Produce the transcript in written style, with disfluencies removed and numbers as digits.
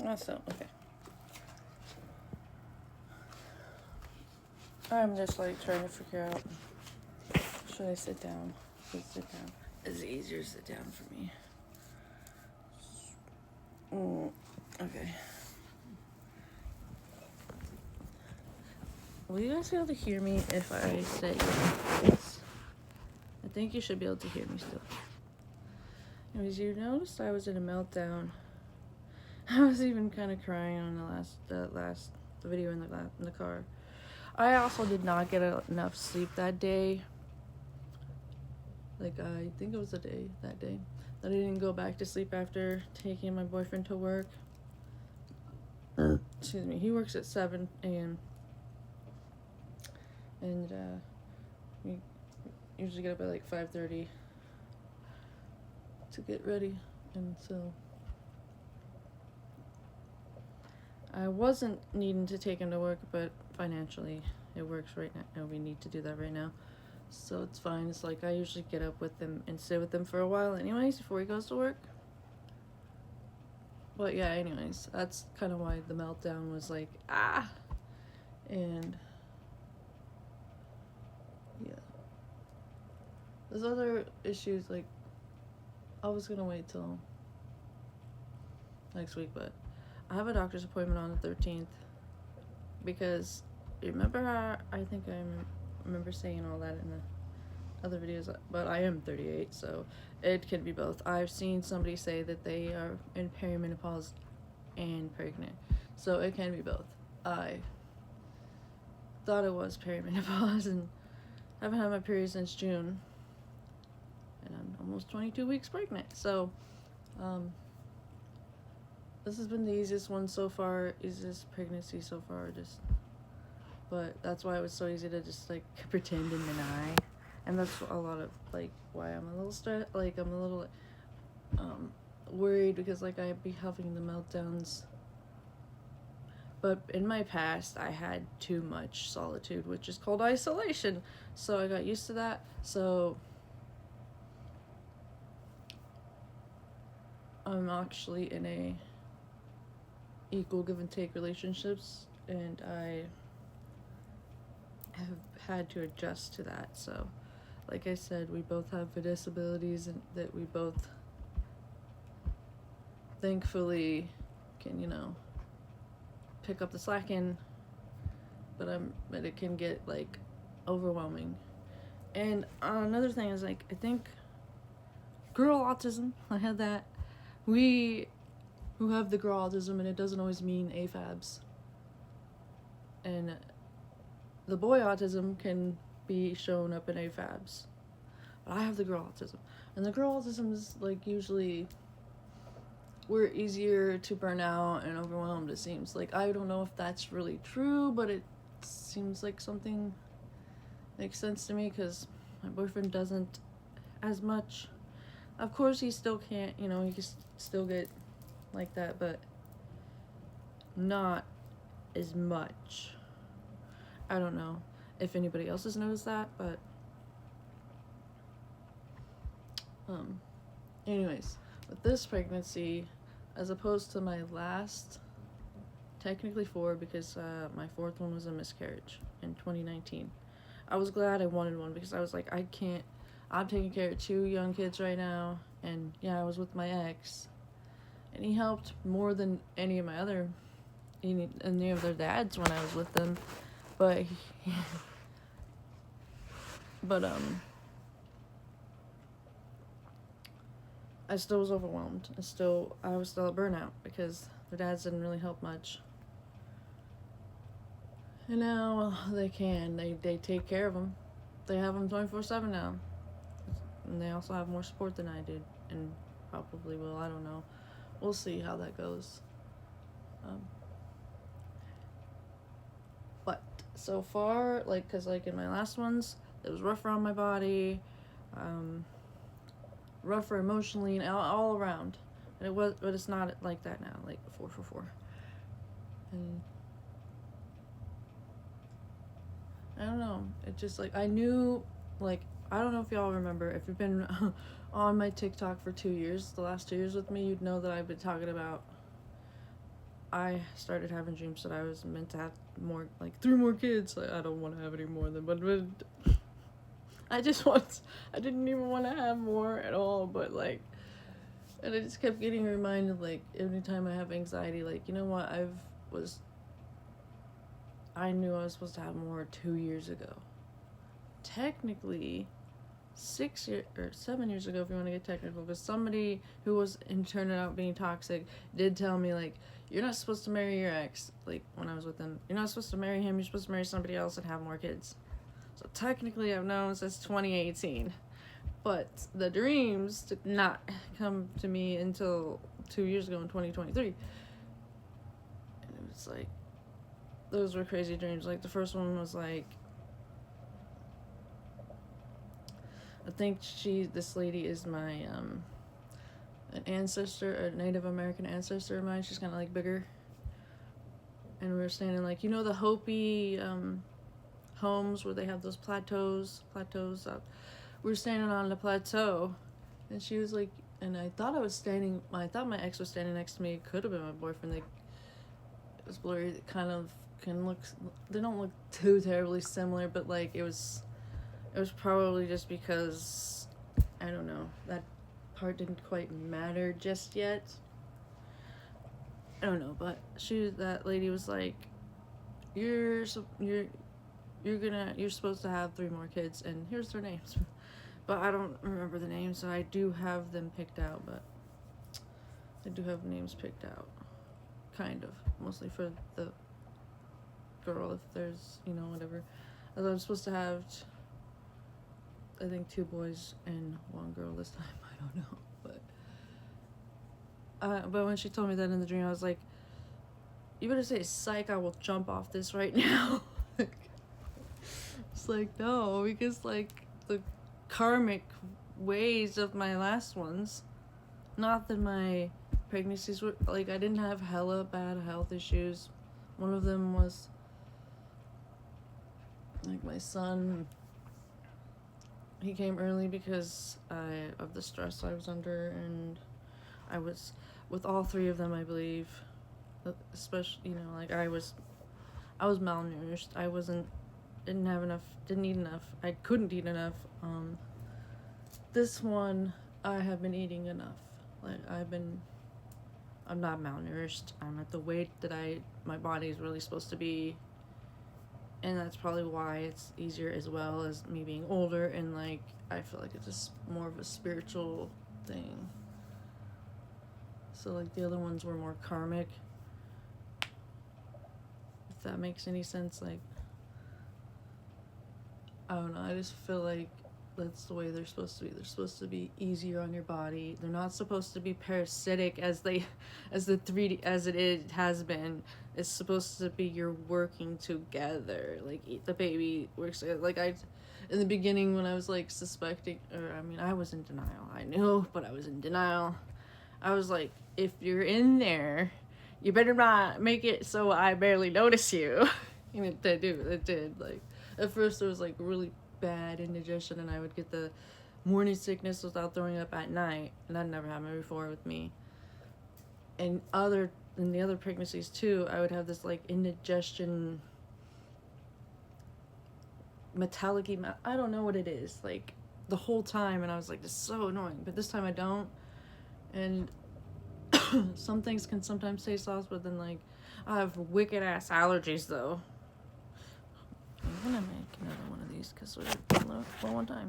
So, okay. I'm just like trying to figure out, should I sit down? Sit down. It's easier to sit down for me. Okay. Will you guys be able to hear me if I say yes? I think you should be able to hear me still. Anyways, you noticed I was in a meltdown. I was even kind of crying on the last video in the car. I also did not get enough sleep that day. Like, I think it was that day that I didn't go back to sleep after taking my boyfriend to work. Excuse me. He works at 7 a.m. And we usually get up at like 5:30 to get ready. And so I wasn't needing to take him to work, but financially it works right now, and we need to do that right now. So it's fine. It's like I usually get up with him and stay with him for a while anyways before he goes to work. But yeah, anyways, that's kind of why the meltdown was like, and yeah. There's other issues, like, I was gonna wait till next week, but I have a doctor's appointment on the 13th because remember how I think I remember saying all that in the other videos, but I am 38, so it can be both. I've seen somebody say that they are in perimenopause and pregnant, so it can be both. I thought it was perimenopause and haven't had my period since June, and I'm almost 22 weeks pregnant, so this has been the easiest one so far, easiest pregnancy so far, but that's why it was so easy to just like pretend and deny. And that's a lot of like why I'm a little I'm a little worried, because like I'd be having the meltdowns. But in my past, I had too much solitude, which is called isolation. So I got used to that. So I'm actually in a equal give and take relationships, and I have had to adjust to that. So like I said, we both have disabilities, and that we both thankfully can, pick up the slack in, but it can get like overwhelming. And another thing is, like, I think girl autism, I had that. We who have the girl autism, and it doesn't always mean AFABs. And the boy autism can be shown up in AFABs. But I have the girl autism. And the girl autism is like usually we're easier to burn out and overwhelmed, it seems. Like, I don't know if that's really true, but it seems like something makes sense to me, because my boyfriend doesn't as much. Of course, he still can't, he can still get like that, but not as much. I don't know if anybody else has noticed that, but anyways, with this pregnancy, as opposed to my last, technically 4, because my 4th one was a miscarriage in 2019. I was glad I wanted one, because I was like, I'm taking care of 2 young kids right now, and yeah, I was with my ex, and he helped more than any of their dads when I was with them, but I still was overwhelmed. I was still at burnout, because their dads didn't really help much. And now they take care of them. They have them 24/7 now. And they also have more support than I did, and probably will, I don't know. We'll see how that goes. But so far, like, because like in my last ones, it was rougher on my body, rougher emotionally, and all around. And but it's not like that now, like 4 for 4. And I don't know, it just, like, I knew, like, I don't know if y'all remember, if you've been on my TikTok for 2 years, the last 2 years with me, you'd know that I've been talking about I started having dreams that I was meant to have more, like 3 more kids. Like, I don't want to have any more than, but I didn't even want to have more at all, but like, and I just kept getting reminded, like, every time I have anxiety, like, you know what, I knew I was supposed to have more 2 years ago. Technically, 6 years or 7 years ago, if you want to get technical, because somebody who was turning out being toxic did tell me, like, you're not supposed to marry your ex. Like, when I was with him, you're not supposed to marry him. You're supposed to marry somebody else and have more kids. So technically, I've known since 2018, but the dreams did not come to me until 2 years ago in 2023, and it was like, those were crazy dreams. Like, the first one was like, I think this lady is my an ancestor, a Native American ancestor of mine. She's kind of like bigger, and we were standing, like, you know, the Hopi homes where they have those plateaus up. We were standing on the plateau, and she was like, and I thought my ex was standing next to me. It could have been my boyfriend. Like, it was blurry. It kind of they don't look too terribly similar, but like, it was probably just because, I don't know, that part didn't quite matter just yet. I don't know, but that lady was like, you're supposed to have 3 more kids, and here's their names. But I don't remember the names, so I do have them picked out, but I do have names picked out, kind of, mostly for the girl, if there's, you know, whatever. I was supposed to have, I think, 2 boys and 1 girl this time. I don't know, but when she told me that in the dream, I was like, you better say psych, I will jump off this right now. It's like, no, because like, the karmic ways of my last ones, not that my pregnancies were, like, I didn't have hella bad health issues. One of them was, like, my son, he came early because of the stress I was under, and I was, with all 3 of them, I believe, especially, you know, like, I was malnourished. Didn't eat enough. I couldn't eat enough. This one, I have been eating enough. Like, I'm not malnourished. I'm at the weight that my body is really supposed to be. And that's probably why it's easier, as well as me being older, and like, I feel like it's just more of a spiritual thing. So like, the other ones were more karmic, if that makes any sense. Like, I don't know, I just feel like that's the way they're supposed to be. They're supposed to be easier on your body. They're not supposed to be parasitic as it has been. It's supposed to be, you're working together. Like, the baby works together. Like, in the beginning, when I was like suspecting, or I mean, I was in denial. I knew, but I was in denial. I was like, if you're in there, you better not make it so I barely notice you. And it did. Like, at first, it was like really bad indigestion, and I would get the morning sickness without throwing up at night, and that never happened before with me. And in the other pregnancies too, I would have this like indigestion, metallic-y, I don't know what it is, like, the whole time, and I was like, this is so annoying. But this time I don't, and some things can sometimes taste sauce, but then, like, I have wicked ass allergies though. I'm gonna make another one of these because we're low one time.